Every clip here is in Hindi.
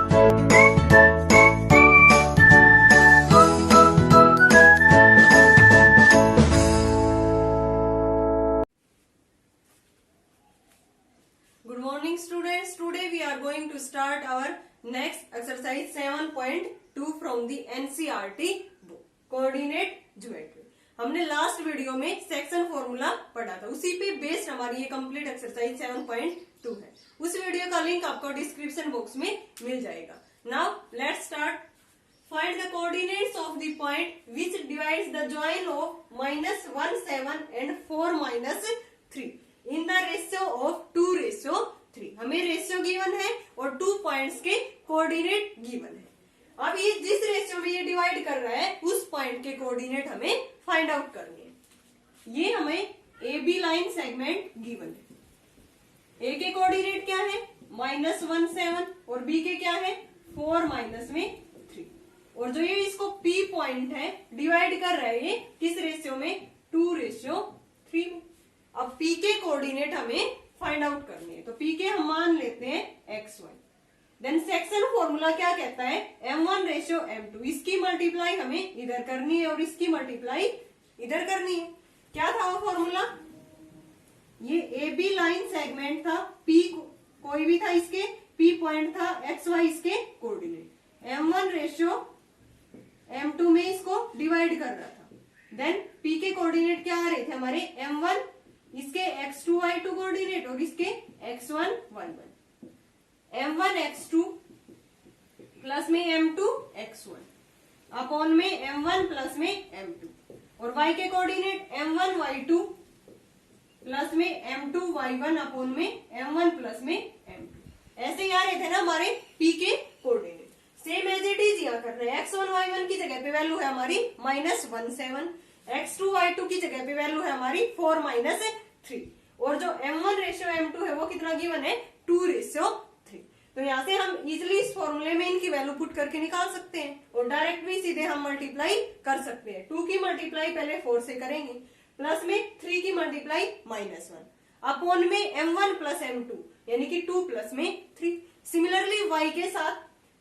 Good morning students. Today we are going to start our next exercise 7.2 from the NCERT book, Coordinate Geometry. हमने लास्ट वीडियो में सेक्शन फॉर्मूला पढ़ा था, उसी पे बेस्ड हमारी ये कंप्लीट एक्सरसाइज 7.2 है। उस वीडियो का लिंक आपको डिस्क्रिप्शन बॉक्स में मिल जाएगा। Now let's start. Find the coordinates of the point which divides the join of -1, 7 and 4, -3 in the ratio of 2:3। हमें रेशियो गिवन है और 2 पॉइंट्स के कोऑर्डिनेट गिवन है। अब ये जिस रेशियो में ये डिवाइड कर रहा है उस पॉइंट के कोऑर्डिनेट हमें फाइंड आउट करनी है। ये हमें A B line segment given है। ए के कोऑर्डिनेट क्या है? -1, 7 और बी के क्या है? 4, -3। और जो ये इसको पी पॉइंट है डिवाइड कर रहा है ये किस रेशियो में? 2:3 में। अब पी के कोऑर्डिनेट हमें फाइंड आउट करनी है, तो पी के हम मान लेते हैं xy। देन सेक्शन फॉर्मूला क्या कहता है? m1:m2। इसकी मल्टीप्लाई हमें इधर करनी है और इसकी मल्टीप्लाई इधर करनी है। क्या था वो फॉर्मूला? ये ए बी लाइन सेगमेंट था, पी कोई भी था, इसके पी पॉइंट था, xy इसके कोऑर्डिनेट, m1:m2 में इसको डिवाइड कर रहा था। देन पी के कोऑर्डिनेट क्या आ रहे थे हमारे? m1 इसके x2 y2 कोऑर्डिनेट और इसके x1 y1, m1 x2 plus में m2 x1 अपॉन में m1 प्लस में m2, और y के कोऑर्डिनेट m1 y2 प्लस में m2 y1 अपॉन में m1 प्लस में m2। ऐसे ही आ रहे थे ना हमारे p के coordinate. Same as it is यहाँ कर रहे हैं। x1 y1 की जगह पे वैल्यू है हमारी -1, 7, x2 y2 की जगह पे वैल्यू है हमारी 4, -3, और जो m1:m2 है वो कितना गिवन है? 2:3। तो यहाँ से हम इजिली इस फॉर्मूले में इनकी वैल्यू पुट करके निकाल सकते हैं और डायरेक्ट भी सीधे हम मल्टीप्लाई कर सकते हैं। 2 की मल्टीप्लाई पहले 4 से करेंगे, प्लस में 3 की मल्टीप्लाई -1 अपॉन में m1 प्लस m2 यानी कि 2 प्लस में 3। सिमिलरली y के साथ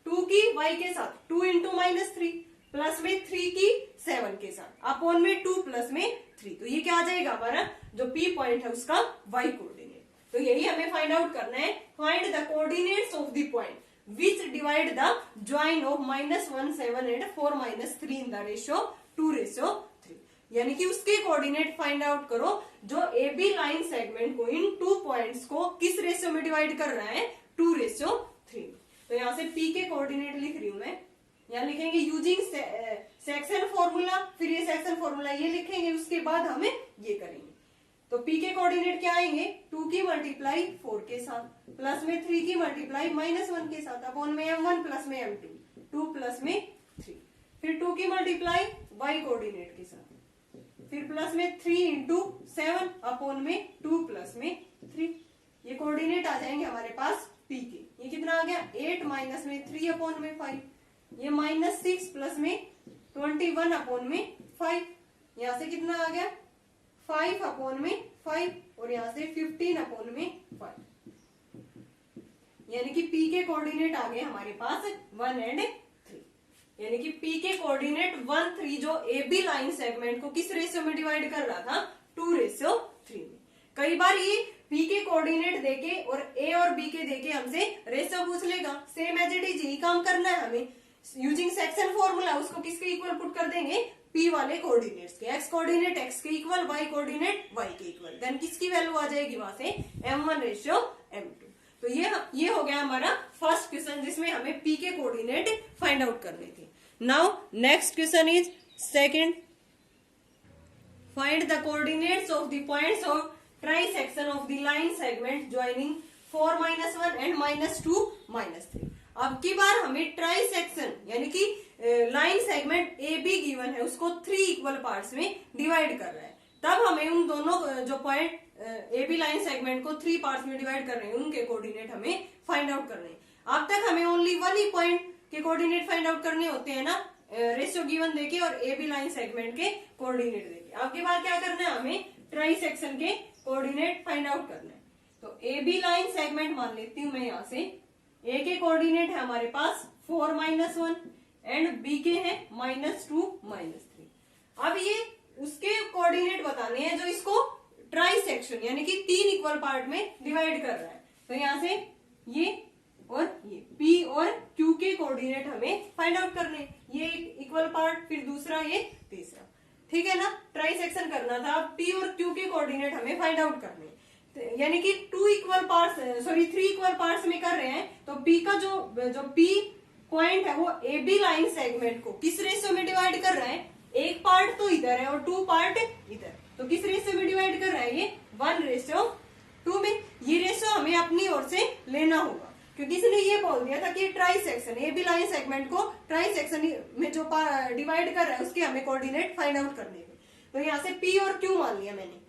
2 की y के साथ 2 इंटू -3 प्लस में 3 की 7 के साथ अपॉन में 2 प्लस में 3। तो ये क्या आ जाएगा हमारा जो P पॉइंट है उसका y कोऑर्डिनेट। तो यही हमें फाइंड आउट करना है। Find the coordinates of the point which divide the join of -1, 7 and 4, -3 in the ratio 2:3। यानी कि उसके कोऑर्डिनेट फाइंड आउट करो जो ए बी लाइन सेगमेंट को इन 2 पॉइंट्स को किस रेशियो में डिवाइड कर रहा है? 2:3। तो यहाँ से P के कोऑर्डिनेट लिख रही हूं मैं। यहाँ लिखेंगे यूजिंग सेक्शन फॉर्मूला, फिर ये सेक्शन फॉर्मूला ये लिखेंगे, उसके बाद हमें ये करेंगे। तो P के कोऑर्डिनेट क्या आएंगे? 2 की मल्टीप्लाई 4 के साथ प्लस में 3 की मल्टीप्लाई -1 के साथ अपॉन में m1 प्लस में m2, 2 प्लस में 3, फिर 2 की मल्टीप्लाई y कोऑर्डिनेट के साथ, फिर प्लस में 3 इंटू 7 अपॉन में 2 प्लस में 3। ये कोऑर्डिनेट आ जाएंगे हमारे पास P के। ये कितना आ गया? 8 माइनस में 3 अपॉन में 5, ये -6 प्लस में 21 अपॉन में 5। यहाँ से कितना आ गया? 5 अपॉन में 5 और यहाँ से 15 अपॉन में 5। यानी कि P के कोऑर्डिनेट आ गए हमारे पास 1 और 3। यानी कि P के कोऑर्डिनेट 1, 3 जो ए बी लाइन सेगमेंट को किस रेशियो में डिवाइड कर रहा था? 2:3 में। कई बार ये P के कोऑर्डिनेट देके और A और B के देके हमसे रेशियो पूछ लेगा। सेम एज इट इज यही काम करना है हमें। यूजिंग सेक्शन फॉर्मूला उसको किसके इक्वल पुट कर देंगे? P वाले कोऑर्डिनेट्स के। x कोऑर्डिनेट x के इक्वल, y कोऑर्डिनेट y के इक्वल। देन किसकी वैल्यू आ जाएगी वहां से? m1:m2। तो ये हो गया हमारा फर्स्ट क्वेश्चन जिसमें हमें P के कोऑर्डिनेट फाइंड आउट करने थे। Now next question is second. Find the coordinates of the points of trisection of the line segment joining 4, -1 and -2, -3। अब की बार हमें ट्राइसेक्शन यानी कि line segment A be given है उसको 3 इक्वल पार्ट्स में डिवाइड कर रहा है। तब हमें उन दोनों जो point A B line segment को 3 पार्ट्स में डिवाइड कर रहे हैं उनके कोऑर्डिनेट हमें फाइंड आउट करने हैं। अब तक हमें ओनली 1 ही पॉइंट के कोऑर्डिनेट फाइंड आउट करने होते हैं ना, रेशियो गिवन देके और ए बी लाइन सेगमेंट के कोऑर्डिनेट देके। अब की बार क्या करना है? हमें ट्राइसेक्शन के कोऑर्डिनेट फाइंड आउट करना है। तो ए बी लाइन सेगमेंट मान लेती हूं मैं यहाँ से। ए के कोऑर्डिनेट है हमारे पास 4 -1 एंड बी के है -2 -3। अब ये उसके कोऑर्डिनेट बताने हैं जो इसको ट्राई सेक्शन यानी कि 3 इक्वल पार्ट में डिवाइड कर रहा है। तो यहां से ये और ये P और Q के कोऑर्डिनेट हमें फाइंड आउट करने। ये एक इक्वल पार्ट, फिर दूसरा, ये तीसरा, ठीक है ना। ट्राई सेक्शन करना था। अब P और Q के कोऑर्डिनेट हमें फाइंड आउट करने, यानी कि 3 इक्वल पार्ट्स में कर रहे हैं। तो P का जो P पॉइंट है वो ए बी लाइन सेगमेंट को किस रेशियो में डिवाइड कर रहा है? एक पार्ट तो इधर है और 2 पार्ट इधर, तो किस रेशियो में डिवाइड कर रहा है? ये 1:2 में। ये रेशियो हमें अपनी ओर से लेना होगा, क्योंकि इसने ये बोल दिया था कि trisection A B line segment को ट्राई सेक्शन में जो डिवाइड कर रहा है उसके हमें कोऑर्डिनेट फाइंड आउट करने हैं। तो यहाँ से P और Q मान लिया मैंने,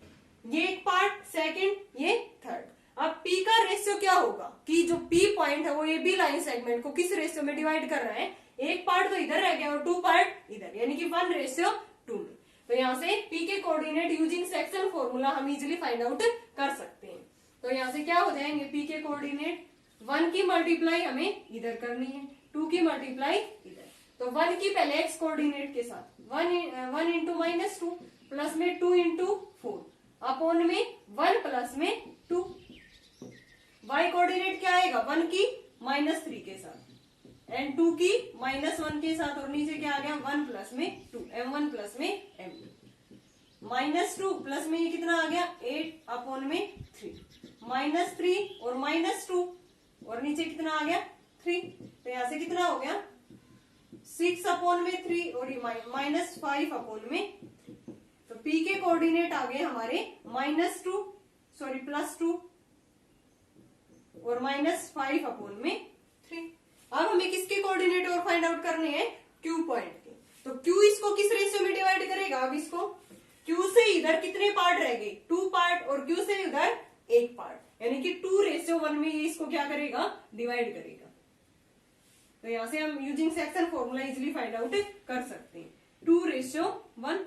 ये एक पार्ट, सेकंड, ये थर्ड। अब P का रेशियो क्या होगा कि जो P पॉइंट है वो ए बी लाइन सेगमेंट को किस रेशियो में डिवाइड कर रहा है? एक पार्ट तो इधर रह गया और 2 पार्ट इधर, यानी कि 1:2 में। तो यहाँ से P के कोऑर्डिनेट यूजिंग सेक्शन फॉर्मूला हम इजिली फाइंड आउट कर सकते हैं। तो यहाँ से क्या हो जाएंगे? P के कोऑर्डिनेट 1 की मल्टीप्लाई हमें इधर करनी है, 2 की मल्टीप्लाई इधर। तो 1 की पहले x कोऑर्डिनेट के साथ 1 इंटू -2 प्लस में 2 इंटू 4 अपॉन में 1 प्लस में 2। y कोऑर्डिनेट क्या आएगा? 1 की -3 के साथ एंड 2 की -1 के साथ, और नीचे क्या आ गया? 1 प्लस में 2, m1 प्लस में m2। -2 प्लस में ये कितना आ गया? 8 अपॉन में 3, -3 और -2 और नीचे कितना आ गया? 3। तो यहां से कितना हो गया? 6 अपॉन में 3 और ये -5 अपॉन में 3। तो P के कोऑर्डिनेट आ गए हमारे +2 और -5 अपॉन में 3। अब हमें किसके कोऑर्डिनेट और फाइंड आउट करने हैं? Q पॉइंट के। तो Q इसको किस रेशियो में डिवाइड करेगा? अब इसको Q से इधर कितने पार्ट रह गए? 2 पार्ट, और Q से इधर 1 पार्ट, यानी कि 2:1 में ये इसको क्या करेगा? डिवाइड करेगा। तो यहां से हम using section formula easily find out कर सकते हैं, 2:1।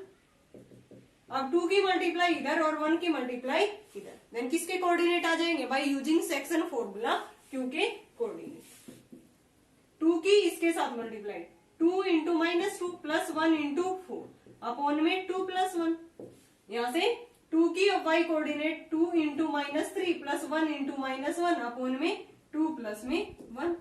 अब 2 की मल्टीप्लाई इधर और 1 की मल्टीप्लाई इधर, देन किसके कोऑर्डिनेट आ जाएंगे? By using section formula Q के कोऑर्डिनेट। 2 की इसके साथ multiply, 2 into -2 plus 1 into 4 upon में 2 प्लस 1। यहां से 2 की y coordinate 2 into -3 plus 1 into -1 upon में 2 प्लस में 1।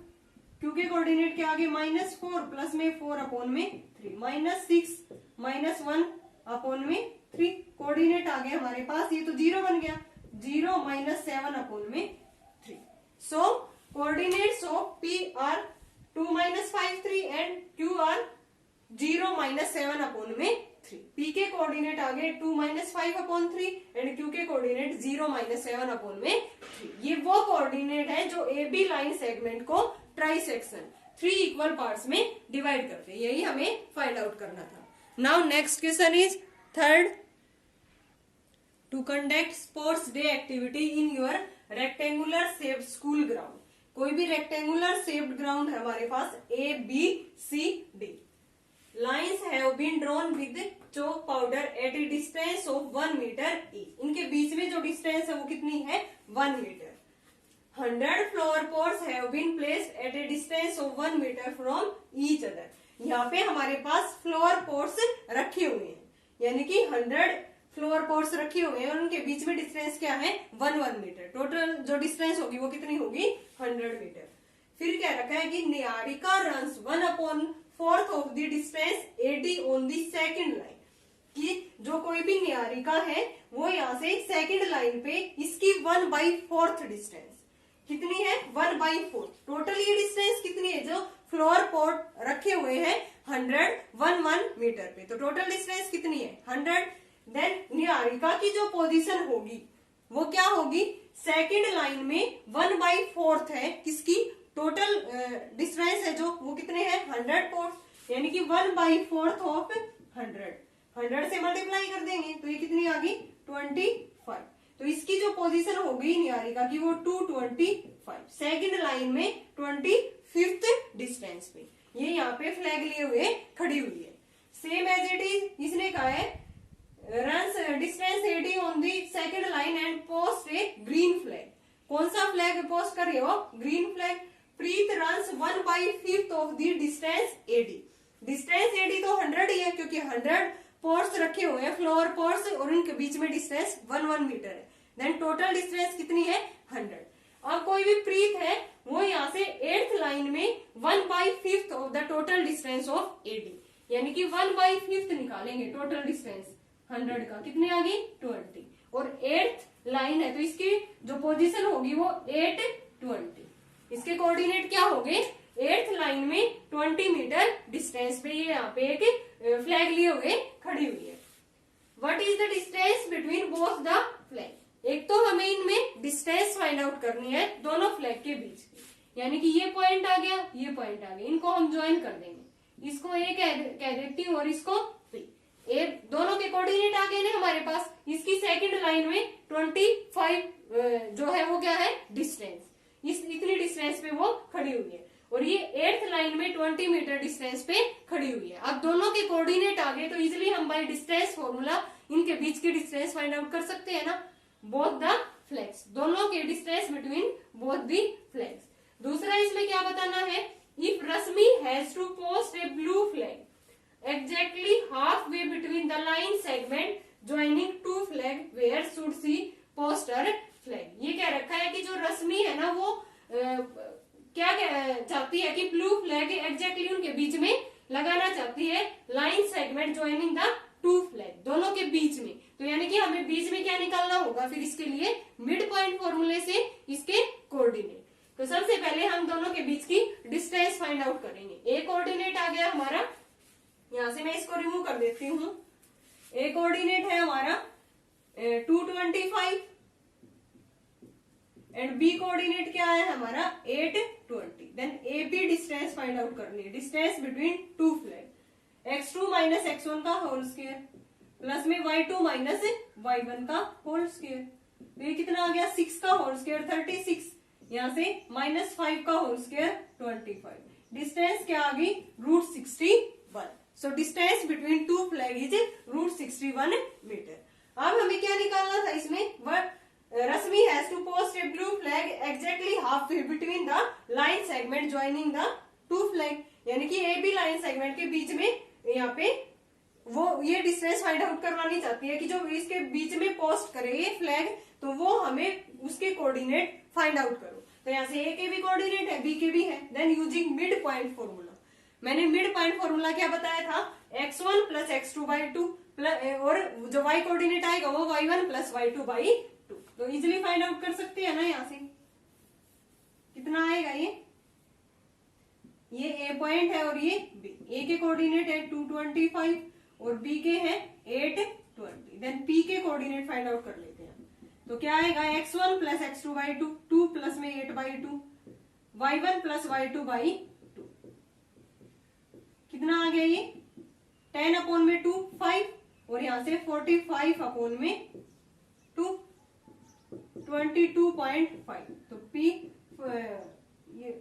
Q के कोऑर्डिनेट क्या आगे? -4 प्लस में 4 अपॉन में 3, -6 -1 अपॉन में 3। कोऑर्डिनेट आ गया हमारे पास, ये तो 0 बन गया, 0 -7 अपॉन में 3। So coordinates of P are 2 -5 3 and Q are 0 -7 upon में 3। P के कोऑर्डिनेट आ गए 2 -5 अपॉन 3 एंड Q के कोऑर्डिनेट 0 -7 अपॉन में 3। ये वो कोऑर्डिनेट है जो ए बी लाइन सेगमेंट को ट्राई सेक्शन 3 इक्वल पार्ट्स में डिवाइड करते हैं। यही हमें फाइंड आउट करना था। Now next question is third, to conduct sports day activity in your rectangular shaped school ground. कोई भी रेक्टेंगुलर शेप्ड ग्राउंड है हमारे पास, A B C D। Lines have been drawn with chalk powder at a distance of 1 meter each। इनके बीच में जो डिस्टेंस है वो कितनी है? 1 metre. 100 flower pots have been placed at a distance of 1 meter from each other। यहाँ पे हमारे पास फ्लावर पॉट्स रखे हुए हैं, यानी कि 100 फ्लावर पॉट्स रखे हुए हैं और उनके बीच में डिस्टेंस क्या है? 1 मीटर। टोटल जो डिस्टेंस होगी वो कितनी होगी? 100 मीटर। फिर क्या रखा है कि Niharika runs 1/4 of the distance AD on the second line. कि जो कोई भी नियारिका है वो यहाँ से सेकंड लाइन पे इसकी 1/4 डिस्टेंस कितनी है? 1/4। टोटल ये डिस्टेंस कितनी है? जो फ्लावर पॉट रखे हुए हैं 100 मीटर पे, तो टोटल डिस्टेंस कितनी है? 100। देन निहारिका की जो पोजीशन होगी वो क्या होगी? सेकंड लाइन में 1/4 है किसकी? टोटल डिस्टेंस है जो वो कितने हैं? 100 पॉट्स, यानी कि 1/4 ऑफ 100 से मल्टीप्लाई कर देंगे तो ये कितनी आ गई? 25। तो इसकी जो पोजीशन होगी निहारिका की वो 225, सेकंड लाइन में 25th डिस्टेंस पे। ये यहाँ पे फ्लैग लिए हुए खड़ी हुई है। सेम एज इट इज इसने कहा है runs distance AD on the second line and post a green flag. कौन सा फ्लैग पोस्ट कर रहे हो? Green flag. Preet runs 1/5 of the distance AD. Distance AD तो 100 ही है, क्योंकि 100 पोर्स रखे हुए हैं, फ्लोर पोर्स, और उनके बीच में डिस्टेंस 1 मीटर है। देन टोटल डिस्टेंस कितनी है? 100। अब कोई भी प्रीत है वो यहाँ से 8th लाइन में 1/5 of the total distance of AD, यानी कि 1/5 निकालेंगे टोटल डिस्टेंस 100 का, कितने आ गई? 20। और 8th लाइन है तो इसकी जो पोजीशन होगी वो 8, 20। इसके कोऑर्डिनेट क्या हो गए? 8th लाइन में 20 मीटर डिस्टेंस पे ये यहाँ पे एक फ्लैग लिए हुए खड़ी हुई है। What is the distance between both the flag? एक तो हमें इनमें डिस्टेंस फाइंड आउट करनी है दोनों फ्लैग के बीच की, यानी कि ये पॉइंट आ गया, ये पॉइंट आ गया, इनको हम ज्वाइन कर देंगे। इसको ए कह देती हूँ और इसको बी। ए दोनों के कोऑर्डिनेट आ गए ना हमारे पास। इसकी सेकंड लाइन में 25 जो है वो क्या है? डिस्टेंस। इतनी डिस्टेंस पे वो खड़ी हुई है, और ये 8th लाइन में 20 मीटर डिस्टेंस पे खड़ी हुई है। अब दोनों के कोऑर्डिनेट आ गए तो इजिली हम बाय डिस्टेंस फॉर्मूला इनके बीच की डिस्टेंस फाइंड आउट कर सकते हैं ना। बोथ द फ्लैग्स, दोनों के distance between both the flags. दूसरा इसमें क्या बताना है? If Rashmi has to post a blue flag exactly half way between the line segment joining two flag, where should she post her flag. ये क्या रखा है कि जो रश्मि है ना वो क्या चाहती है कि ब्लू फ्लैग एग्जैक्टली उनके बीच में लगाना चाहती है, line segment joining the two flag, दोनों के बीच में। तो यानी कि हमें बीच में क्या निकालना होगा फिर इसके लिए? मिड पॉइंट फॉर्मूले से इसके कोऑर्डिनेट। तो सबसे पहले हम दोनों के बीच की डिस्टेंस फाइंड आउट करेंगे। ए कोऑर्डिनेट आ गया हमारा, यहां से मैं इसको रिमूव कर देती हूँ। ए कोऑर्डिनेट है हमारा 225 एंड बी कोऑर्डिनेट क्या है हमारा? 820। Then A B distance find out करनी है, distance between two flag. x2 minus x1 का होल स्क्वायर प्लस में y2 माइनस y1 का होल स्क्वायर, तो ये कितना आ गया? 6 का होल स्क्वायर 36, यहाँ से -5 का होल स्क्वायर 25। डिस्टेंस क्या आ गई? √61। So distance between two flag is √61 metre. अब हमें क्या निकालना था इसमें? Rashmi has to post a blue flag exactly half way between the line segment joining the two flag, यानी कि ए बी लाइन सेगमेंट के बीच में यहाँ पे वो ये डिस्टेंस फाइंड आउट करवानी चाहती है कि जो इसके बीच में पोस्ट करे ये फ्लैग, तो वो हमें उसके कोऑर्डिनेट फाइंड आउट करो। तो यहाँ से ए के भी कोऑर्डिनेट है, बी के भी है। Then using mid point formula, मैंने मिड पॉइंट फॉर्मूला क्या बताया था? x1 प्लस x2/2 और जो y कोऑर्डिनेट आएगा वो y1 प्लस y2/2। तो इजिली फाइंड आउट कर सकते हैं ना। यहाँ से कितना आएगा? ये ए पॉइंट है और ये बी। ए के कोऑर्डिनेट है 225 और बी के हैं 820। देन पी के कोऑर्डिनेट फाइंड आउट कर लेते हैं। तो क्या आएगा? x1 प्लस x2/2, 2 प्लस में 8/2, y1 प्लस y2/2। कितना आ गया ये? 10/2 5, और यहां से 45/2 22.5। तो p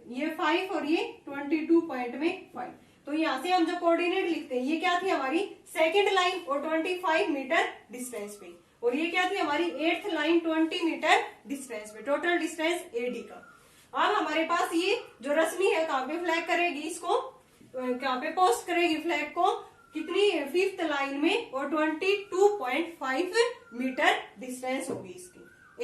ये 5 और ये 22.5। तो यहाँ से हम जो कोऑर्डिनेट लिखते हैं, ये क्या थी हमारी? सेकंड लाइन और 25 मीटर डिस्टेंस पे, और ये क्या थी हमारी? 8th लाइन 20 मीटर डिस्टेंस पे, टोटल डिस्टेंस एडी का। अब हमारे पास ये जो रश्मि है कहाँ पे फ्लैग करेगी इसको, कहाँ पे पोस्ट करेगी फ्लैग को? कितनी? 5th लाइन में, और 22.5 मीटर डिस्टेंस होगी इसकी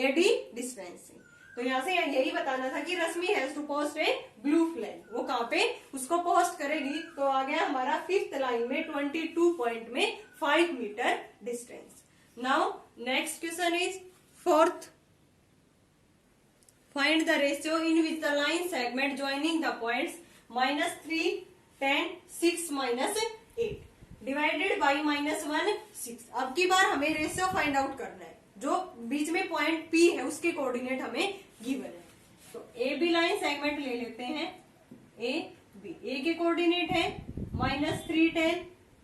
एडी डिस्टेंस से। तो यहाँ से यही बताना था कि Rashmi has to post a blue flag, वो कहाँ पे उसको पोस्ट करेगी? तो आ गया हमारा 5th लाइन में 22.5 metre distance. Now next question is 4th। Find the ratio in which the line segment joining the points -3, 10, 6, -8 divided by -1, 6। अब की बार हमें रेशियो फाइंड आउट करना है। जो बीच में पॉइंट P है उसके कोऑर्डिनेट हमें गिवन है। तो ए बी लाइन सेगमेंट ले लेते हैं, ए बी। ए के कोऑर्डिनेट है -3, 10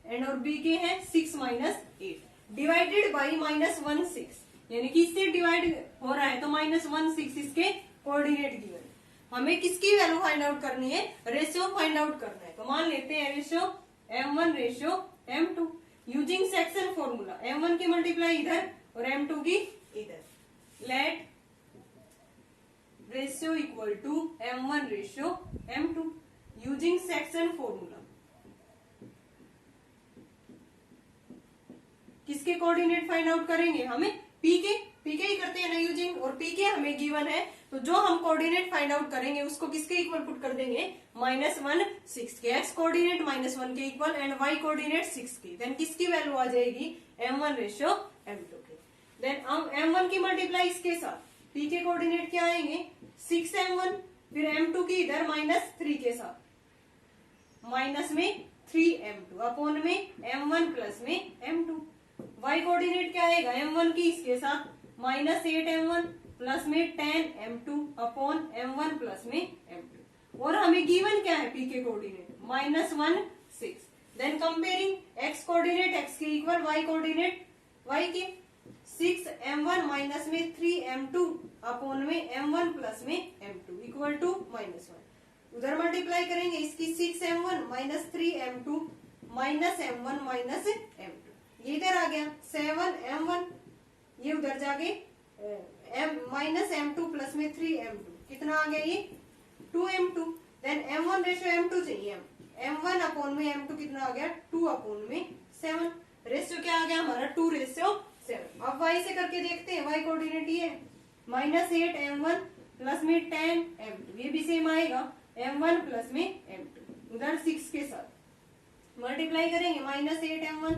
एंड और बी के हैं 6, -8 डिवाइडेड बाई -1, 6, यानी कि इससे डिवाइड हो रहा है तो -1, 6 इसके कोऑर्डिनेट गिवन है। हमें किसकी वैल्यू फाइंड आउट करनी है? रेशियो फाइंड आउट करना है। तो मान लेते हैं ratio m1 ratio m2 using section formula. m1 की मल्टीप्लाई इधर और m2 की इधर। Let ratio equal to m1 ratio m2 using section formula. किसके कोऑर्डिनेट फाइंड आउट करेंगे? हमें पीके ही करते हैं ना यूजिंग, और पीके हमें गिवन है, तो जो हम कोऑर्डिनेट फाइंड आउट करेंगे उसको किसके इक्वल पुट कर देंगे? -1 6 के। एक्स कोऑर्डिनेट -1 के इक्वल एंड वाई कोऑर्डिनेट 6 के। देन किसकी वैल्यू आ जाएगी? m1 रेशियो m2 के। देन हम m1 की मल्टीप्लाई इसके साथ, पीके कोऑर्डिनेट क्या आएंगे? 6m1, फिर m2 की इधर -3 के साथ, माइनस में 3m2 अपॉन में m1 प्लस में m2। y कोऑर्डिनेट क्या आएगा? m1 की इसके साथ -8m1 प्लस में 10m2 अपॉन m1 प्लस में m2। और हमें गिवन क्या है? P K coordinate -1 6। Then comparing x coordinate x के इक्वल, y कोऑर्डिनेट y के 6m1 माइनस में 3m2 अपॉन में m1 प्लस में m2 इक्वल टू -1। उधर मल्टीप्लाई करेंगे इसकी 6m1 minus 3m2 minus m1 minus m2, ये इधर आ गया 7m1, ये उधर जाके माइनस m2 प्लस में 3m2, कितना आ गया? ये 2m2। Then m1 ratio m2 चाहिए, m1 अपॉन में m2 कितना आ गया? 2 अपॉन में 7। रेशियो क्या आ गया हमारा? 2:7। अब y से करके देखते हैं, y कोऑर्डिनेट ये -8m1 प्लस में 10m2, ये भी सेम आएगा m1 प्लस में m2, उधर 6 के साथ मल्टीप्लाई करेंगे -8m1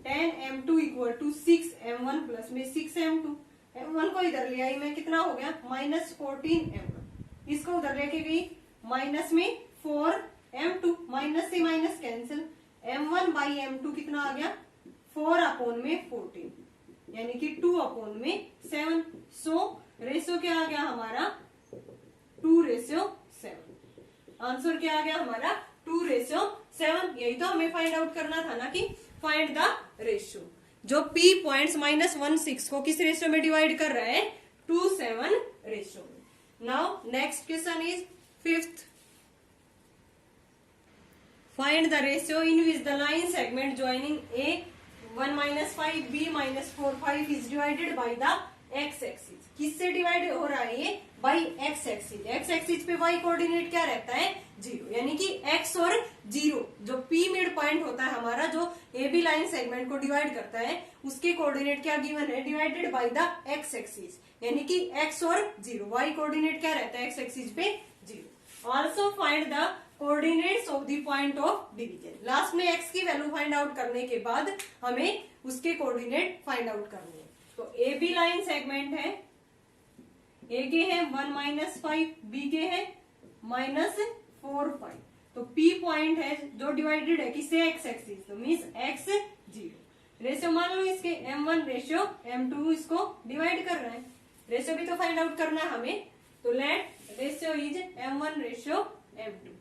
10m2 equal to 6m1 plus में 6m2। m1 को इधर ले आई मैं, कितना हो गया? -14m1। इसको उधर लेके गई माइनस में 4m2, माइनस से minus cancel, m1 by m2 कितना आ गया? 4 अपॉन में 14, यानी कि 2 अपॉन में 7। सो रेशियो क्या आ गया हमारा? 2:7। आंसर क्या आ गया हमारा? 2:7। यही तो हमें फाइंड आउट करना था ना, कि फाइंड द रेशियो। जो p पॉइंट्स -1 6 को किस रेशियो में डिवाइड कर रहा है? 2:7 रेशियो में। Now next question is 5th। Find the ratio in which the line segment joining a 1 - 5 b -4 5 is divided by the x axis. किससे डिवाइड हो रहा है ये? By x axis. x axis पे y कोऑर्डिनेट क्या रहता है? 0, यानी कि x और 0 जो p मिड पॉइंट होता है हमारा, जो AB लाइन सेगमेंट को डिवाइड करता है, उसके कोऑर्डिनेट क्या गिवन है? Divided by the x axis, यानी कि x और 0। y कोऑर्डिनेट क्या रहता है x एक्सिस पे? 0। Also find the coordinates of the point of division. Last में x की वैल्यू फाइंड आउट करने के बाद हमें उसके कोऑर्डिनेट फाइंड आउट करने हैं। तो AB लाइन सेगमेंट है, A के है 1 - 5, B के है -4 5। तो P पॉइंट है जो डिवाइडेड है किससे? x एक्सिस, तो मीन्स x 0। रेशियो मान लो इसके m1 रेशियो m2 इसको डिवाइड कर रहे हैं, रेशियो भी तो फाइंड आउट करना है हमें। तो let ratio is m1 ratio m2।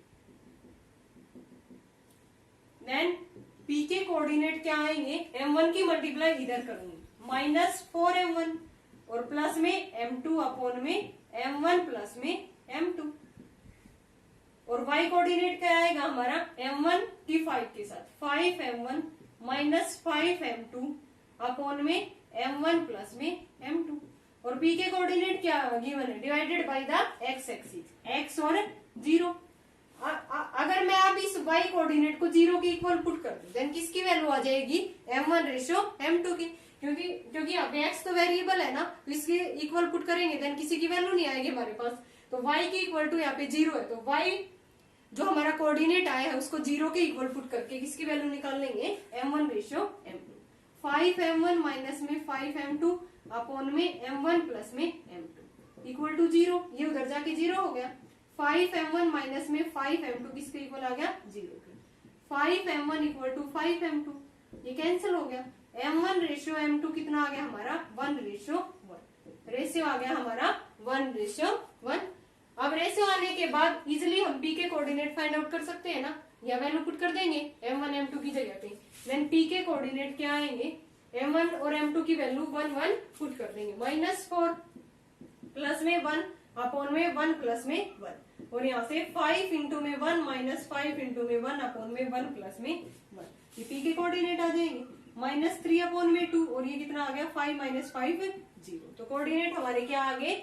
Then P के कोऑर्डिनेट क्या आएंगे? m1 की मल्टीप्लाई इधर करूंगी, -4m1 और प्लस में m2 अपॉन में m1 प्लस में m2। और y कोऑर्डिनेट क्या आएगा हमारा? m1 की 5 के साथ 5m1 -5m2 अपॉन में m1 प्लस में m2। और p के कोऑर्डिनेट क्या गिवन है? Divided by the x axis, x और 0। अगर मैं अब इस y कोऑर्डिनेट को 0 के इक्वल पुट कर दूं, देन किसकी वैल्यू आ जाएगी? m1 रेशियो m2 की। क्योंकि यहाँ पे x तो वेरिएबल है ना, तो इसके इक्वल पुट करेंगे देन किसी की वैल्यू नहीं आएगी हमारे पास। तो y के इक्वल टू यहाँ पे 0 है, तो y जो हमारा कोऑर्डिनेट आया है उसको 0 के इक्वल पुट करके किसकी वैल्यू निकाल लेंगे? m1 ratio m2। 5m1 minus में 5m2 अपॉन में m1 प्लस में m2 इक्वल टू 0। ये उधर जाके 0 हो गया। 5m1 माइनस में 5m2 किसके इक्वल आ गया? 0 के। 5m1 इक्वल टू 5m2, ये कैंसिल हो गया। m1 रेशियो m2 कितना आ गया हमारा? 1:1। रेशियो आ गया हमारा 1:1। अब रेशियो आने के बाद इजिली हम p के कोऑर्डिनेट फाइंड आउट कर सकते हैं ना, या वैल्यू पुट कर देंगे m1 m2 की जगह पे। देन p के कोऑर्डिनेट क्या आएंगे? m1 और m2 की वैल्यू 1 1 पुट कर देंगे, -4 प्लस में 1 अपॉन में 1 प्लस में 1। और यहाँ से 5 इंटू में 1 -5 इंटू में 1 अपॉन में 1 प्लस में 1, ये p के कोऑर्डिनेट आ जाएंगे। -3 अपॉन में 2, और ये कितना आ गया? 5 - 5 0। तो कोऑर्डिनेट हमारे क्या आ गए?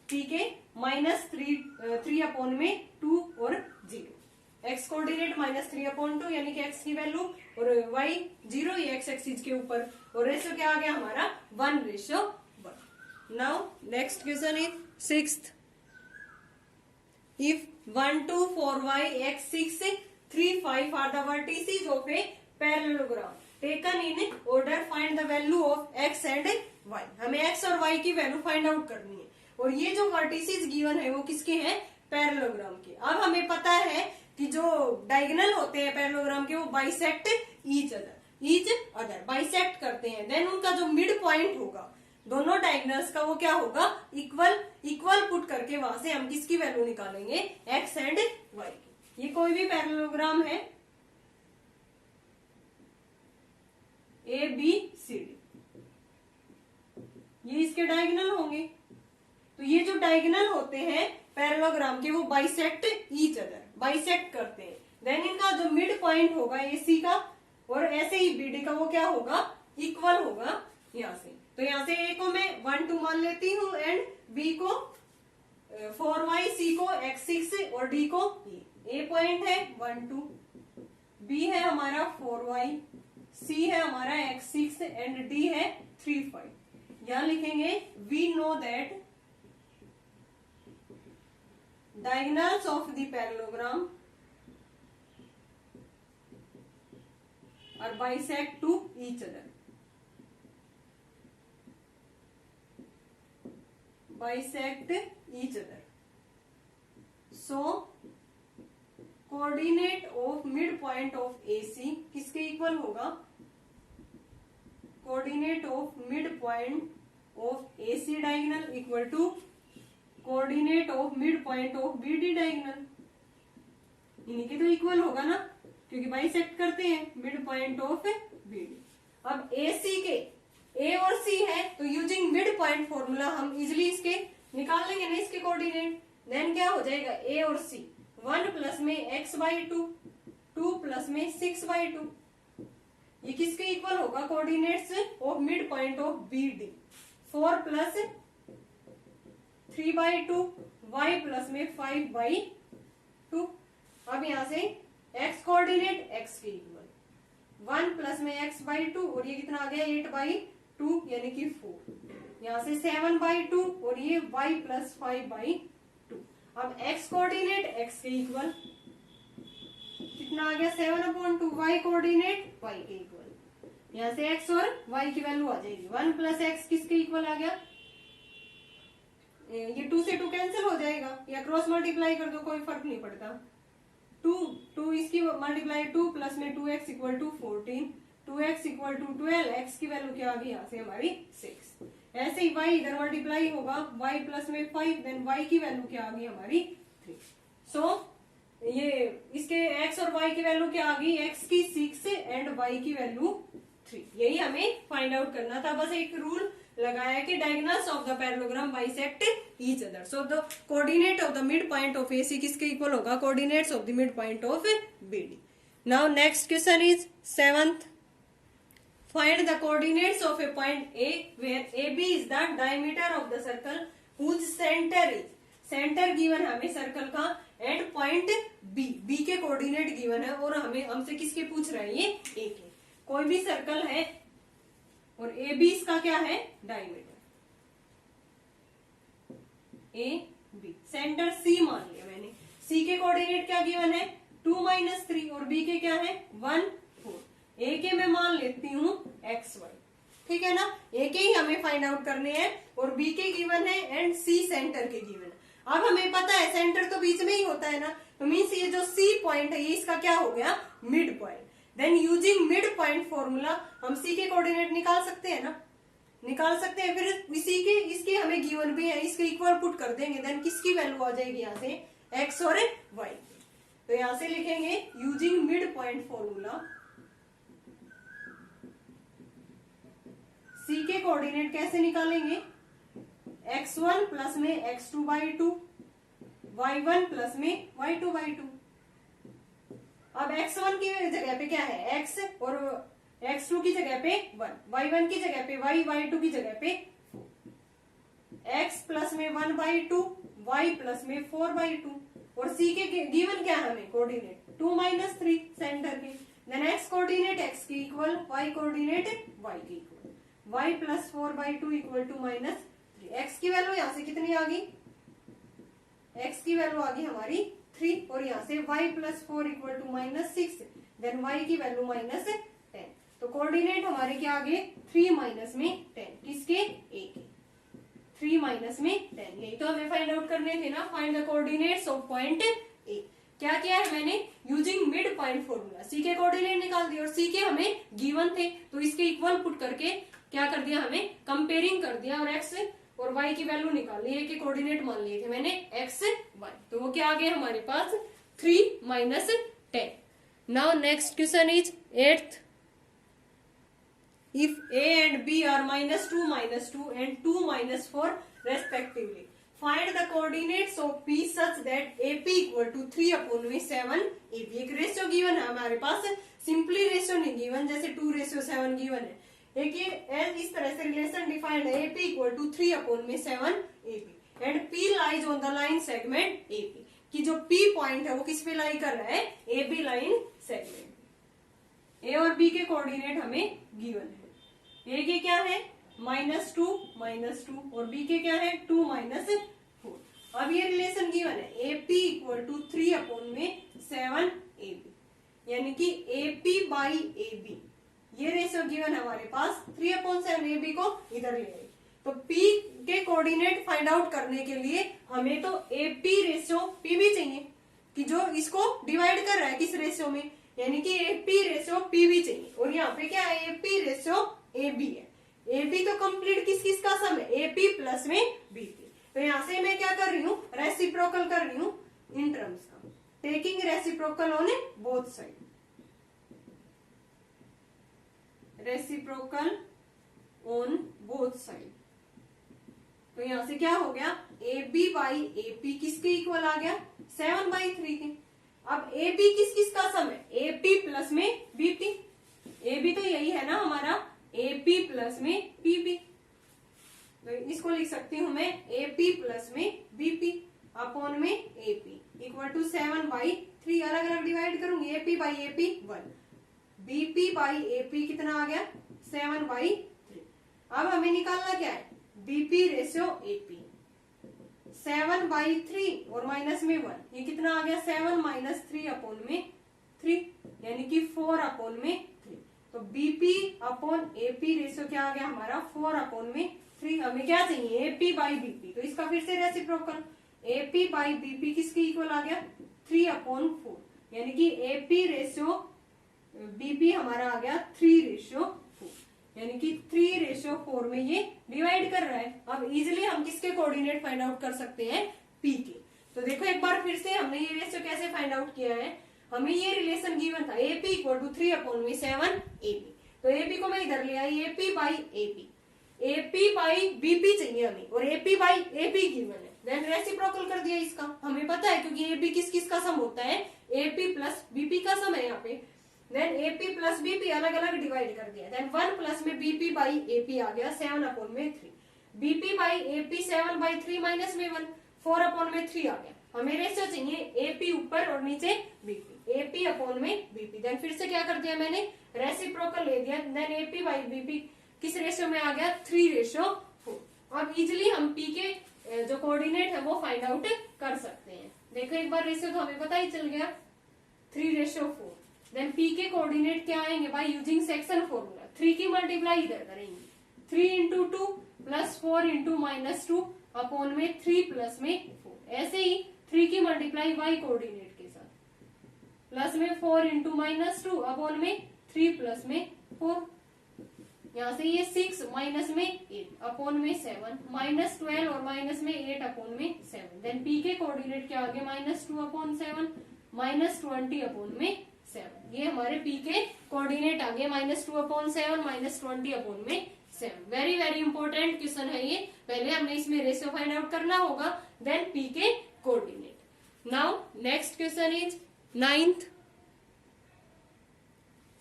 पी के -3 अपॉन में 2 और 0। एक्स कोऑर्डिनेट -3/2 यानी कि एक्स की वैल्यू और वाई 0, ये एक्स एक्सिस के ऊपर, और रेशियो क्या आ गया हमारा 1:1। Now next question is 6th। If 1, 2, 4, y, x, 6, 3, 5 are the vertices of a parallelogram taken in order, find the value of x and y। हमें x और y की वैल्यू फाइंड आउट करनी है, और ये जो वर्टिसेस गिवन है वो किसके हैं, पैरेललोग्राम के। अब हमें पता है कि जो डायगोनल होते हैं पैरेललोग्राम के वो बाइसेक्ट ईच अदर बाइसेक्ट करते हैं, देन उनका जो मिड पॉइंट होगा दोनों डायगोनल्स का वो क्या होगा, इक्वल पुट करके वहां से हम किसकी वैल्यू निकालेंगे, एक्स एंड वाई की। ये कोई भी पैरेललोग्राम है ए बी सी डी, ये इसके डायगोनल होंगे। तो ये जो डायगोनल होते हैं पैरेललोग्राम के वो बाइसेक्ट ईच अदर, बाइसेक्ट करते हैं, देन इनका जो मिड पॉइंट होगा ए सी का, और ऐसे ही बी डी का वो क्या होगा, इक्वल होगा यहां से। तो यहां से ए को मैं 1, 2 मान लेती हूँ, एंड बी को 4y, सी को x6 और डी को ए पॉइंट है 1, 2, बी है हमारा 4y, सी है हमारा x6 एंड डी है 3, 5। यहां लिखेंगे we know that diagonals of the parallelogram are bisect to each other, bisect each other, so coordinate of midpoint of AC किसके इक्वल होगा, coordinate of midpoint of AC diagonal equal to coordinate of mid point of BD diagonal, इन्हीं के तो इक्वल होगा ना, क्योंकि बाइसेक्ट करते हैं मिड पॉइंट ऑफ बीडी। अब ए सी के ए और सी है, तो यूजिंग मिड पॉइंट फॉर्मूला हम इजिली इसके निकाल लेंगे ना इसके कोऑर्डिनेट। देन क्या हो जाएगा, ए और सी 1 प्लस में x/2, 2 प्लस में 6/2, ये किसके इक्वल होगा, coordinates of mid point of B D. 4 plus 3/2, y plus में 5/2। अब यहां से x कोऑर्डिनेट x के इक्वल 1 प्लस में x/2, और ये कितना आ गया 8/2 यानी कि 4। यहां से 7/2 और ये y प्लस 5/2। अब x कोऑर्डिनेट x के इक्वल कितना आ गया 7/2, y कोऑर्डिनेट y के इक्वल। यहां से x और y की वैल्यू आ जाएगी 1 प्लस x किसके इक्वल आ गया, ये 2 से 2 कैंसिल हो जाएगा, या क्रॉस मल्टीप्लाई कर दो कोई फर्क नहीं पड़ता। 2 इसकी मल्टीप्लाई 2 प्लस में 2x equal to 14, 2x equal to 12, x की वैल्यू क्या आ गई यहाँ से हमारी 6। ऐसे ही y इधर मल्टीप्लाई होगा y प्लस में 5, देन y की वैल्यू क्या आ गई हमारी 3। सो ये इसके x और y की वैल्यू क्या आ गई, x की 6 एंड y की वैल्यू 3। यही हमें फाइंड आउट करना था, बस एक रूल लगाया कि diagonals of the parallelogram bisect each other, so the coordinate of the mid point of AC किसके इक्वल होगा, coordinates of the mid point of BD। Now next question is 7th। Find the coordinates of a point A where AB is the diameter of the circle whose centre is, centre given है हमें सर्कल का, एंड पॉइंट B के कोऑर्डिनेट गिवन है, और हमें हमसे किसके पूछ रहे हैं, ये A के। कोई भी सर्कल है और ए बी इसका क्या है, diameter A B. Centre C मान लिया मैंने, सी के कोऑर्डिनेट क्या गिवन है 2 - 3, और बी के क्या है 1, 4। ए के मैं मान लेती हूँ XY, ठीक है ना, ए के ही हमें फाइंड आउट करने हैं, और बी के गिवन है एंड सी सेंटर के गिवन है। अब हमें पता है सेंटर तो बीच में ही होता है ना, तो मीन्स ये जो सी पॉइंट है ये इसका क्या हो गया, mid point. Then using mid point formula हम सी के कोऑर्डिनेट निकाल सकते हैं ना, निकाल सकते हैं। फिर इसी के इसके हमें गिवन भी है, इसके इक्वल पुट कर देंगे, देन किसकी वैल्यू आ जाएगी यहाँ से x और y। तो यहां से लिखेंगे using mid point formula, C के कोऑर्डिनेट कैसे निकालेंगे, x1 प्लस में x2/2, y1 प्लस में y2/2। अब x1 की जगह पे क्या है x, और x2 की जगह पे 1, y1 की जगह पे y, y2 की जगह पे 4। x प्लस में 1/2, y प्लस में 4/2, और c के गिवन क्या है हमें कोऑर्डिनेट 2-3 सेंटर के। देन x कोऑर्डिनेट x के इक्वल, y कोऑर्डिनेट y के equal, y plus 4/2 equal to -3। x की वैल्यू यहाँ से कितनी आ गई, x की वैल्यू आ गई हमारी 3, और यहाँ से y plus 4 equal to -6, then y की वैल्यू -10। तो कोऑर्डिनेट हमारे क्या आ गए 3 माइनस में 10, किसके a के, 3 माइनस में 10। यही तो हमें फाइंड आउट करने थे ना, find the coordinates of point A. क्या किया है मैंने, using mid point formula C के कोऑर्डिनेट निकाल दिए, और सी के हमें गिवन थे तो इसके इक्वल पुट करके क्या कर दिया, हमें कंपेयरिंग कर दिया, और एक्स और वाई की वैल्यू निकाल ली, ए के कोऑर्डिनेट मान लिए थे मैंने एक्स वाई, तो वो क्या आ गया हमारे पास 3 minus 10। Now next question is 8th, if a and b are -2, -2 and 2, -4 respectively, find the coordinates of p such that ap equal to 3/7 ab। एक रेशियो गिवन है हमारे पास, सिंपली रेशियो नहीं गिवन, जैसे 2:7 गिवन है, एक ये इस तरह से रिलेशन डिफाइंड है, ap equal to 3/7 ab and p lies on the line segment ap, कि जो p पॉइंट है वो किस पे लाई कर रहा है, ab लाइन सेगमेंट। a और b के कोऑर्डिनेट हमें गिवन है, a के क्या है -2, -2, और b के क्या है 2, -4। अब ये रिलेशन गिवन है, AP इक्वल टू 3/7 AB, यानी कि AP बाई AB, ये रेशियो गिवन है हमारे पास, 3/7 AB को इधर ले आए। तो P के कोऑर्डिनेट फाइंड आउट करने के लिए हमें तो AP रेशियो P भी चाहिए, कि जो इसको डिवाइड कर रहा है किस रेशियो में, यानी कि AP रेशियो P भी चाहिए, और यहाँ पे क्या है AP रेशियो AB है। AB तो कंप्लीट किस किस का सम है, AP प्लस में BP। तो यहाँ से मैं क्या कर रही हूँ, रेसिप्रोकल कर रही हूँ इन टर्म्स का, taking reciprocal on both side, reciprocal on both side. तो यहाँ से क्या हो गया, AB बाई AP किसके इक्वल आ गया, 7/3 के। अब AB किस किस का सम है, AP प्लस में BP, AB तो यही है ना हमारा AP प्लस में PP, तो इसको लिख सकती हूं मैं AP प्लस में BP अपॉन में AP इक्वल टू 7/3, अलग अलग डिवाइड करूंगी, AP by AP 1, BP by AP कितना आ गया 7/3। अब हमें निकालना क्या है, BP रेशियो AP, 7/3 और माइनस में 1, ये कितना आ गया 7 - 3 अपॉन में 3, यानी कि 4 अपॉन में 3। तो BP अपॉन AP रेशियो क्या आ गया हमारा 4 अपॉन में 3। हमें क्या चाहिए AP बाई BP, तो इसका फिर से रेसिप्रोकल, AP बाई BP किसके इक्वल आ गया 3/4, यानी कि AP रेशियो BP हमारा आ गया 3/4, यानी कि 3/4 में ये डिवाइड कर रहा है। अब इजिली हम किसके कोऑर्डिनेट फाइंड आउट कर सकते हैं, P के। तो देखो एक बार फिर से हमने ये रेशियो कैसे फाइंड आउट किया है, हमें ये रिलेशन गिवन था AP इक्वल टू 3/7 AB, तो AP को मैं इधर ले आई, AP by AP by BP चाहिए हमें, और AP बाई AP गिवन है, देन रेसिप्रोकल कर दिया इसका, हमें पता है क्योंकि AP किस किस का सम होता है, AP प्लस BP का सम है यहाँ पे, देन AP प्लस BP अलग अलग डिवाइड कर दिया, देन 1 प्लस में BP बाई AP आ गया 7/3, BP बाई AP 7/3 माइनस में 1 4/3 आ गया। हमें रेशियो चाहिए AP ऊपर और नीचे BP, AP अपॉन में BP, देन फिर से क्या कर दिया मैंने रेसिप्रोकल ले दिया, देन AP बाई BP किस रेशियो में आ गया 3/4। अब इजिली हम P के जो कोऑर्डिनेट है वो फाइंड आउट कर सकते हैं। देखो एक बार रेशियो तो हमें पता ही चल गया 3/4, देन P के कोऑर्डिनेट क्या आएंगे बाय यूजिंग सेक्शन फॉर्मूला, 3 की मल्टीप्लाई इधर करेंगे, 3 × 2 प्लस 4 × -2 अपॉन में 3 प्लस में 4, ऐसे ही 3 की मल्टीप्लाई y कोऑर्डिनेट के साथ, प्लस में 4 × -2 अपॉन में 3 प्लस में 4, यहाँ से ये 6 माइनस में 8 अपॉन में 7, -12 और माइनस में 8 अपॉन में 7, देन P के कोऑर्डिनेट क्या आ गए -2/7 -20 अपॉन में 7, ये हमारे P के कोऑर्डिनेट आ गए -2/7 -20 अपॉन में 7। वेरी वेरी इंपॉर्टेंट क्वेश्चन है ये, पहले हमने इसमें रेशियो फाइंड आउट करना होगा, देन P के coordinate. Now next question is 9th,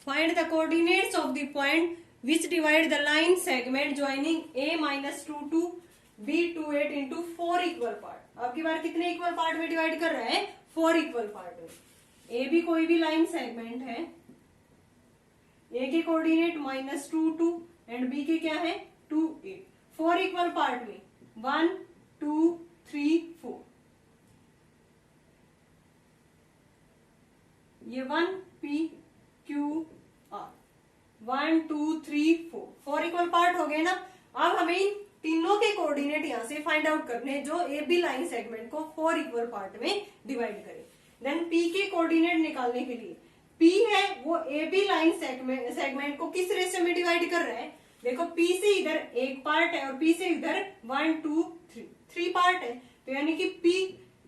find the coordinates of the point which divide the line segment joining A - 2 to B28 into 4 equal part. अब की बार कितने इक्वल पार्ट में डिवाइड कर रहे हैं? 4 इक्वल पार्ट में। ए भी कोई भी लाइन सेगमेंट है, ए के कोऑर्डिनेट -2 2 एंड बी के क्या है 2 8, 4 इक्वल पार्ट में 1 2 3 4, ये 1 P Q R 1 2 3 4, 4 equal part हो गए ना। अब हमें इन तीनों के कोऑर्डिनेट यहां से फाइंड आउट करने जो ए बी लाइन सेगमेंट को 4 इक्वल पार्ट में डिवाइड करे। देन पी के कोऑर्डिनेट निकालने के लिए पी है वो ए बी लाइन सेगमेंट को किस रेशियो में डिवाइड कर रहा है? देखो पी से इधर एक पार्ट है और पी से इधर 1 2 3 पार्ट है, तो यानी कि P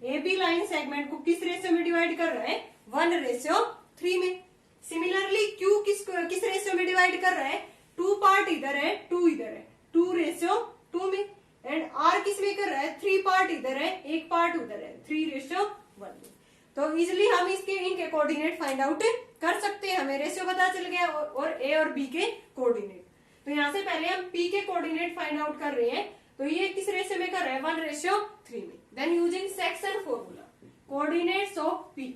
A B line segment को किस रेशियो में डिवाइड कर रहा है? 1:3 में। सिमिलरली क्यू किस रेशियो में डिवाइड कर रहा है? 2 पार्ट इधर है 2 इधर है, 2:2 में। एंड आर किस में कर रहा है? 3 पार्ट इधर है 1 पार्ट उधर है, 3:1 में। तो इजिली हम इनके कोऑर्डिनेट फाइंड आउट कर सकते हैं, हमें रेशियो पता चल गया और ए और बी के कोऑर्डिनेट। तो यहां से पहले हम पी के कोऑर्डिनेट फाइंड आउट कर रहे हैं, तो ये किस रेशियो में कर रहा है? 1:3 में। Then using section formula coordinates of P,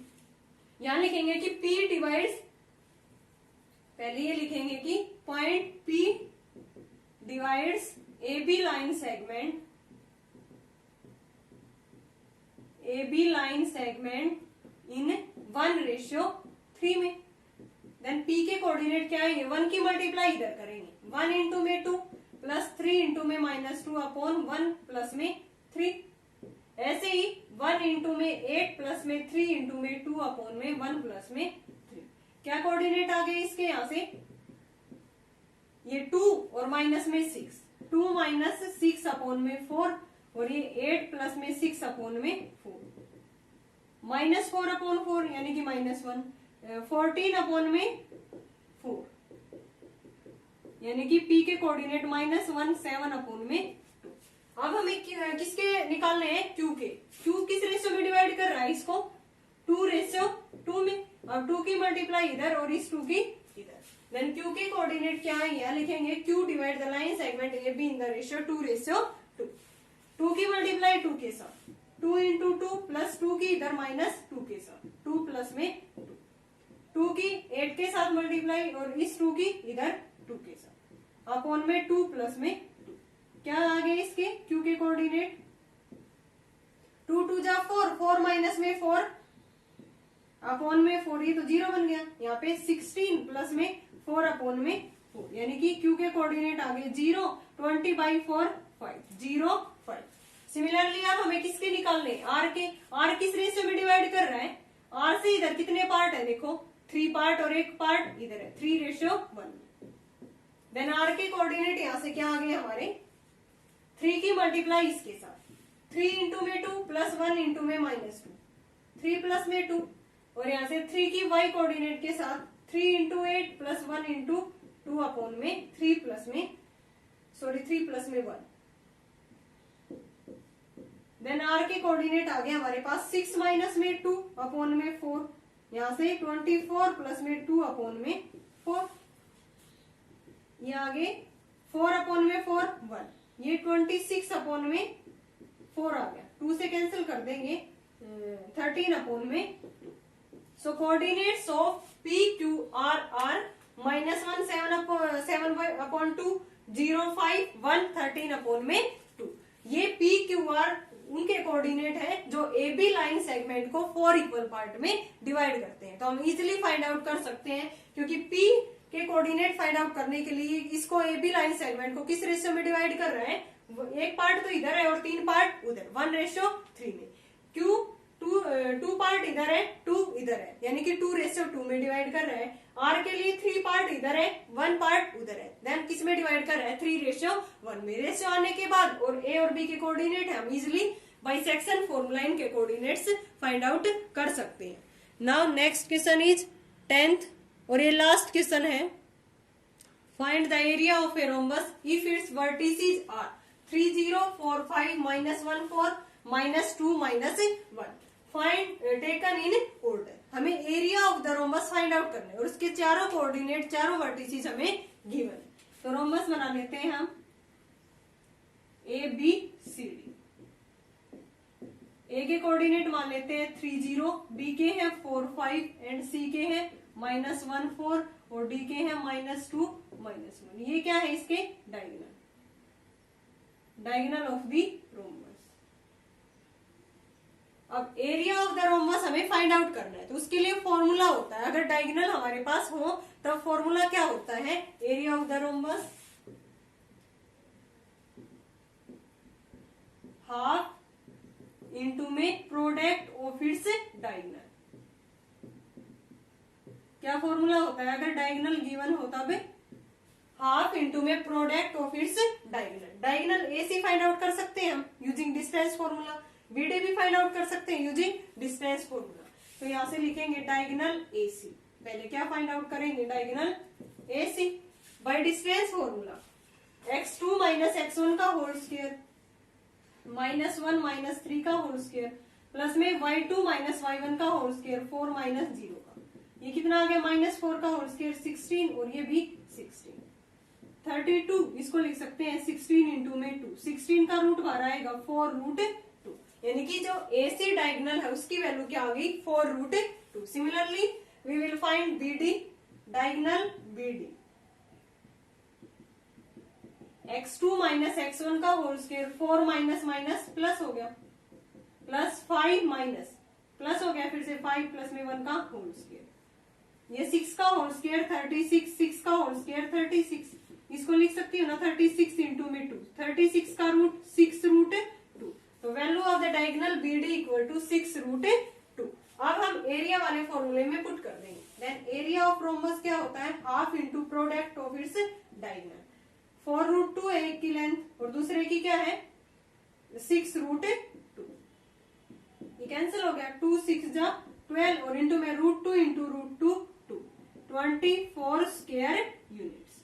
यहां लिखेंगे कि पी डिवाइड्स, पहले ये लिखेंगे कि point P divides A B line segment, A B line segment in 1:3 में। देन पी के कोऑर्डिनेट क्या आएंगे? 1 की मल्टीप्लाई इधर करेंगे, 1 इंटू में 2 प्लस 3 इंटू में -2 अपॉन 1 प्लस में 3, ऐसे ही 1 इंटू में 8 प्लस में 3 इंटू में 2 अपॉन में 1 प्लस में 3। क्या कोऑर्डिनेट आ गए इसके? यहां से ये 2 और माइनस में 6, 2 माइनस 6 अपॉन में 4 और ये 8 प्लस में 6 अपॉन में 4, -4 अपॉन 4 यानी कि -1, 14 अपॉन में 4 यानी कि पी के कोऑर्डिनेट -1 7 अपॉन में 2। अब हमें किसके निकालने हैं? क्यू के। क्यू किस रेशियो में डिवाइड कर रहा है इसको? 2:2 में। अब 2 की मल्टीप्लाई इधर और इस 2 की इधर। देन क्यू के कोऑर्डिनेट क्या है? यहां लिखेंगे Q divide the line segment A be in the ratio 2:2। 2 की मल्टीप्लाई 2 के साथ, 2 इंटू 2 प्लस 2 की इधर -2 के साथ, 2 प्लस में 2 की 8 के साथ मल्टीप्लाई और इस 2 की इधर 2 के साथ अपॉन में 2 प्लस में 2। क्या आ गए इसके क्यू के कोऑर्डिनेट? 2 2 जा 4, 4 माइनस में 4 अपॉन में 4, ये तो 0 बन गया। यहाँ पे 16 प्लस में 4 अपॉन में 4 यानी कि क्यू के कोऑर्डिनेट आ गए 0, 20/4 5, 0 5। सिमिलरली अब हमें किसके निकालने? आर के। आर किस रेशियो में डिवाइड कर रहा है? आर से इधर कितने पार्ट है? देखो 3 पार्ट और 1 पार्ट इधर है, 3:1। देन आर के कोऑर्डिनेट यहां से क्या आ गए हमारे? 3 की मल्टीप्लाई इसके साथ, 3 इंटू में 2 प्लस 1 इंटू में -2, 3 प्लस में 2 और यहां से 3 की वाई कोऑर्डिनेट के साथ 3 इंटू 8 प्लस 1 इंटू 2 अपॉन में 3 प्लस में 1। देन आर के कोऑर्डिनेट आ गए हमारे पास 6 माइनस में 2 अपॉन में 4, यहां से 24 प्लस में 2 अपॉन में 4, ये आगे 4 अपॉन में 4 1, ये 26 अपॉन में 4 आ गया, 2 से कैंसिल कर देंगे 13 अपॉन में 2। So coordinates of P Q are are -1 7 upon 2 0 5 1 13 upon में 2। ये पी क्यू आर उनके कोऑर्डिनेट है जो ए बी लाइन सेगमेंट को 4 इक्वल पार्ट में डिवाइड करते हैं। तो हम इजिली फाइंड आउट कर सकते हैं क्योंकि पी के कोऑर्डिनेट फाइंड आउट करने के लिए इसको ए बी लाइन सेगमेंट को किस रेशियो में डिवाइड कर रहे हैं? एक पार्ट तो इधर है और 3 पार्ट उधर, 1:3 में। क्यू 2 पार्ट इधर है 2 इधर है यानी कि 2:2 में डिवाइड कर रहे हैं। आर के लिए 3 पार्ट इधर है 1 पार्ट उधर है, देन किस में डिवाइड कर रहे हैं? 3:1 में। रेशियो आने के बाद और ए और बी के कोऑर्डिनेट हम इजिली बाइसेक्शन फॉर्मूला इनके कोऑर्डिनेट्स फाइंड आउट कर सकते हैं। Now next question is 10th और ये लास्ट क्वेश्चन है। Find the area of a rhombus if its vertices are 3 0 4 5 -1 4 -2 -1। Find taken in order. हमें area of the rhombus find out करना है और उसके चारों कोऑर्डिनेट चारों वर्टिसेस हमें गिवन है। तो रोम्बस बना लेते हैं हम। A B C D. ए के कोऑर्डिनेट मान लेते हैं 3 0, बी के हैं 4 5 एंड सी के हैं -1 4 और डी के हैं -2 -1। ये क्या है इसके diagonal, diagonal of the rhombus. अब एरिया ऑफ द रोम्बस हमें फाइंड आउट करना है, तो उसके लिए फॉर्मूला होता है, अगर डायगोनल हमारे पास हो तब फॉर्मूला क्या होता है, area of the rhombus half into में प्रोडक्ट ऑफ इट्स डायगोनल। क्या फॉर्मूला होता है, अगर डायगोनल गिवन हो तब हाफ इंटू में product of its diagonal. Diagonal AC find out कर सकते हैं हम यूजिंग डिस्टेंस फॉर्मूला, बीडी भी फाइंड आउट कर सकते हैं यूजिंग डिस्टेंस फॉर्मूला। तो यहां से लिखेंगे डायगोनल एसी। पहले क्या फाइंड आउट करेंगे, diagonal AC by distance formula. x2 minus x1 का होल स्क्वायर -1 -3 का होल स्क्वायर प्लस में y2 माइनस y1 का होल स्क्वायर 4 माइनस 0 का, ये कितना आ गया -4 का होल स्क्वायर 16 और ये भी 16। 32 इसको लिख सकते हैं 16 इंटू में 2, 16 का रूट बाहर आएगा 4√2, यानी कि जो AC डायगोनल है उसकी वैल्यू क्या आ गई 4√2। Similarly we will find BD, diagonal BD x2 minus x1 का whole square 4 minus minus plus हो गया प्लस 5 माइनस प्लस हो गया फिर से 5 प्लस में 1 का होल स्क्वायर, ये 6 का होल स्क्वायर 36, 6 का होल स्क्वायर 36, इसको लिख सकती हूँ ना 36 इंटू में 2, 36 का रूट 6√2। तो value of the diagonal BD equal to 6√2। अब हम एरिया वाले फॉर्मूले में पुट कर देंगे। देन एरिया ऑफ रोम्बस क्या होता है, half into product of its diagonal. 4√2 है एक की लेंथ और दूसरे की क्या है 6√2, ये कैंसिल हो गया, 2 6 जा 12 और इंटू में √2 इंटू √2 2, 24 स्क्वायर यूनिट्स।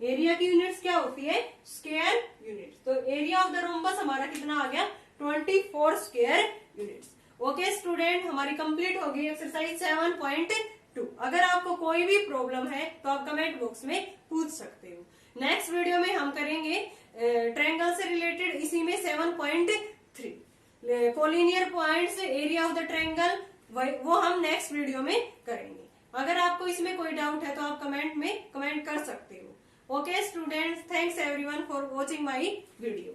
एरिया की यूनिट्स क्या होती है, स्क्वायर यूनिट्स। तो एरिया ऑफ द रोम्बस हमारा कितना आ गया 24 स्क्वायर यूनिट्स। ओके स्टूडेंट, हमारी कंप्लीट हो गई एक्सरसाइज 7.2। अगर आपको कोई भी प्रॉब्लम है तो आप कमेंट बॉक्स में पूछ सकते हो। नेक्स्ट वीडियो में हम करेंगे ट्रायंगल से रिलेटेड, इसी में 7.3 collinear points area of the triangle, वो हम नेक्स्ट वीडियो में करेंगे। अगर आपको इसमें कोई डाउट है तो आप कमेंट में कमेंट कर सकते हो। Okay students, thanks everyone for watching my video.